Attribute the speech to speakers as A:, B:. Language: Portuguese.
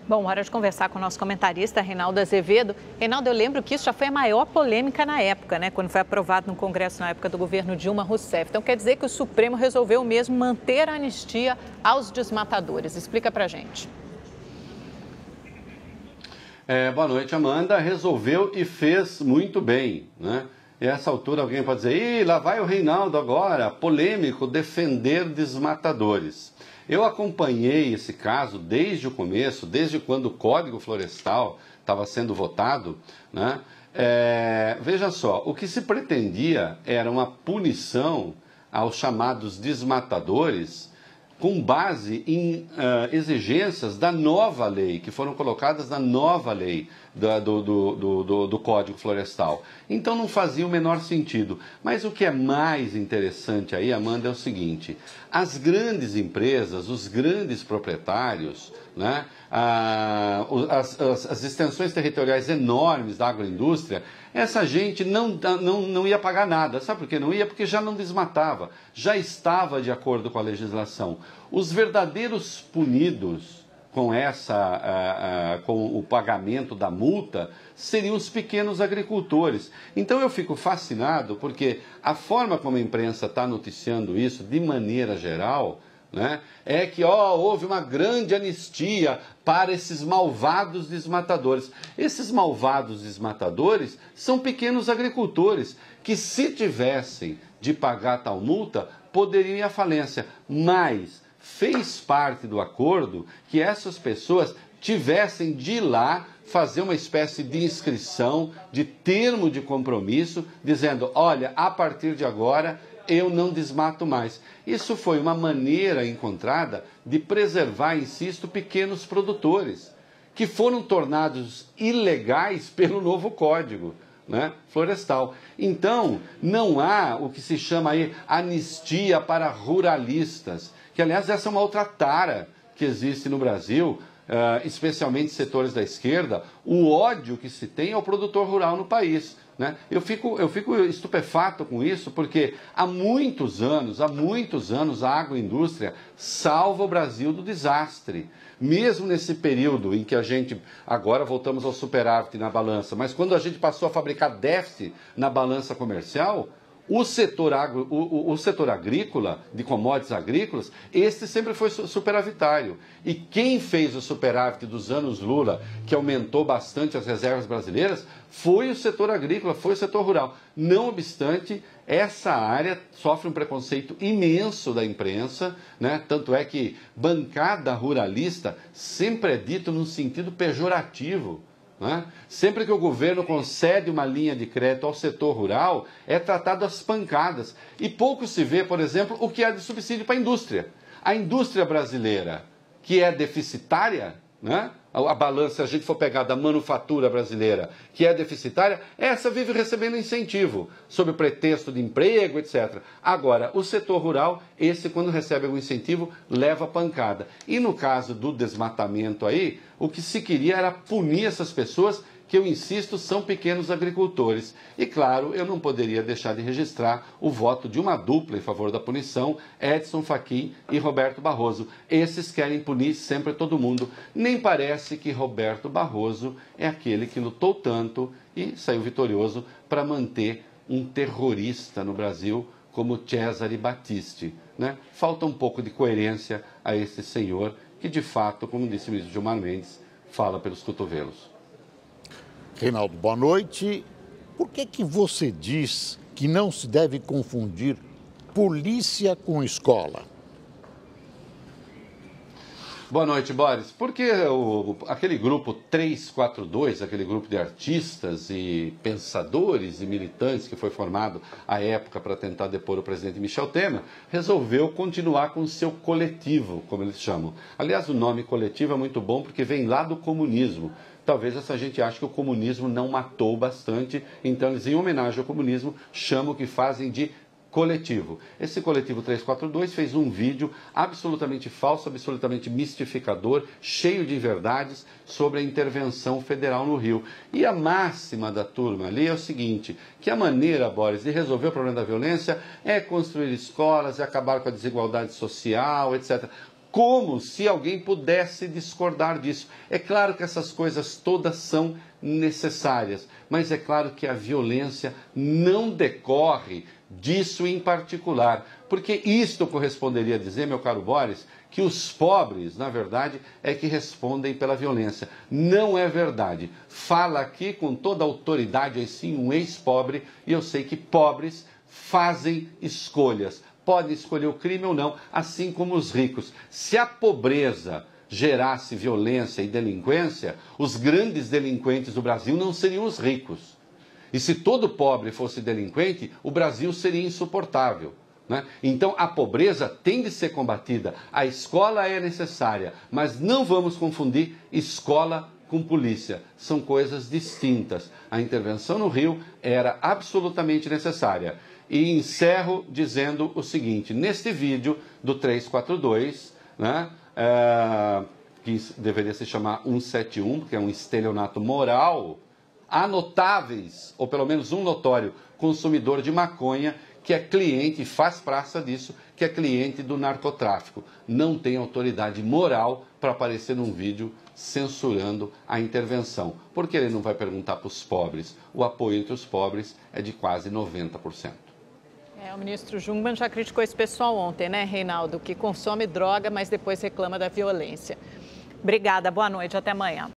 A: Bom, hora de conversar com o nosso comentarista, Reinaldo Azevedo. Reinaldo, eu lembro que isso já foi a maior polêmica na época, né? Quando foi aprovado no Congresso na época do governo Dilma Rousseff. Então, quer dizer que o Supremo resolveu mesmo manter a anistia aos desmatadores. Explica pra gente.
B: Boa noite, Amanda. Resolveu e fez muito bem, né? E a essa altura alguém pode dizer, ih, lá vai o Reinaldo agora, polêmico, defender desmatadores. Eu acompanhei esse caso desde o começo, desde quando o Código Florestal estava sendo votado, né? Veja só, o que se pretendia era uma punição aos chamados desmatadores com base em exigências da nova lei, que foram colocadas na nova lei do Código Florestal. Então não fazia o menor sentido. Mas o que é mais interessante aí, Amanda, é o seguinte: as grandes empresas, os grandes proprietários, né, as extensões territoriais enormes da agroindústria, essa gente não ia pagar nada. Sabe por que não ia? Porque já não desmatava, já estava de acordo com a legislação. Os verdadeiros punidos com o pagamento da multa seriam os pequenos agricultores. Então eu fico fascinado porque a forma como a imprensa está noticiando isso, de maneira geral, né, é que houve uma grande anistia para esses malvados desmatadores. Esses malvados desmatadores são pequenos agricultores que, se tivessem de pagar tal multa, poderiam ir à falência. Mas fez parte do acordo que essas pessoas tivessem de ir lá fazer uma espécie de inscrição, de termo de compromisso, dizendo, olha, a partir de agora eu não desmato mais. Isso foi uma maneira encontrada de preservar, insisto, pequenos produtores, que foram tornados ilegais pelo novo Código, né, Florestal. Então, não há o que se chama aí anistia para ruralistas, que, aliás, essa é uma outra tara que existe no Brasil, especialmente setores da esquerda, o ódio que se tem ao produtor rural no país, né? Eu fico estupefato com isso, porque há muitos anos a agroindústria salva o Brasil do desastre. Mesmo nesse período em que a gente, agora voltamos ao superávit na balança, mas quando a gente passou a fabricar déficit na balança comercial, o setor agrícola, de commodities agrícolas, esse sempre foi superavitário. E quem fez o superávit dos anos Lula, que aumentou bastante as reservas brasileiras, foi o setor agrícola, foi o setor rural. Não obstante, essa área sofre um preconceito imenso da imprensa, né? Tanto é que bancada ruralista sempre é dito num sentido pejorativo. Né? Sempre que o governo concede uma linha de crédito ao setor rural, é tratado às pancadas. E pouco se vê, por exemplo, o que há de subsídio para a indústria. A indústria brasileira, que é deficitária, né? A balança, se a gente for pegar da manufatura brasileira, que é deficitária, essa vive recebendo incentivo, sob o pretexto de emprego, etc. Agora, o setor rural, esse, quando recebe algum incentivo, leva pancada. E no caso do desmatamento aí, o que se queria era punir essas pessoas, que eu insisto, são pequenos agricultores. E claro, eu não poderia deixar de registrar o voto de uma dupla em favor da punição, Edson Fachin e Roberto Barroso. Esses querem punir sempre todo mundo. Nem parece que Roberto Barroso é aquele que lutou tanto e saiu vitorioso para manter um terrorista no Brasil como Cesare Battisti, né? Falta um pouco de coerência a esse senhor que, de fato, como disse o ministro Gilmar Mendes, fala pelos cotovelos.
C: Reinaldo, boa noite. Por que você diz que não se deve confundir polícia com escola?
B: Boa noite, Boris. Porque aquele grupo 342, aquele grupo de artistas e pensadores e militantes que foi formado à época para tentar depor o presidente Michel Temer, resolveu continuar com o seu coletivo, como eles chamam. Aliás, o nome coletivo é muito bom porque vem lá do comunismo. Talvez essa gente ache que o comunismo não matou bastante, então eles, em homenagem ao comunismo, chamam o que fazem de coletivo. Esse coletivo 342 fez um vídeo absolutamente falso, absolutamente mistificador, cheio de inverdades sobre a intervenção federal no Rio. E a máxima da turma ali é o seguinte, que a maneira, Boris, de resolver o problema da violência é construir escolas, é acabar com a desigualdade social, etc. Como se alguém pudesse discordar disso. É claro que essas coisas todas são necessárias, mas é claro que a violência não decorre disso em particular, porque isto corresponderia a dizer, meu caro Boris, que os pobres, na verdade, é que respondem pela violência. Não é verdade. Fala aqui com toda a autoridade, aí sim, um ex-pobre, e eu sei que pobres fazem escolhas. Podem escolher o crime ou não, assim como os ricos. Se a pobreza gerasse violência e delinquência, os grandes delinquentes do Brasil não seriam os ricos. E se todo pobre fosse delinquente, o Brasil seria insuportável, né? Então a pobreza tem de ser combatida, a escola é necessária, mas não vamos confundir escola com polícia, são coisas distintas. A intervenção no Rio era absolutamente necessária. E encerro dizendo o seguinte, neste vídeo do 342, né, que deveria se chamar 171, porque é um estelionato moral, há notáveis, ou pelo menos um notório consumidor de maconha, que é cliente, e faz praça disso, que é cliente do narcotráfico. Não tem autoridade moral para aparecer num vídeo censurando a intervenção. Porque ele não vai perguntar para os pobres. O apoio entre os pobres é de quase 90%.
A: O ministro Jungmann já criticou esse pessoal ontem, né, Reinaldo? Que consome droga, mas depois reclama da violência. Obrigada, boa noite, até amanhã.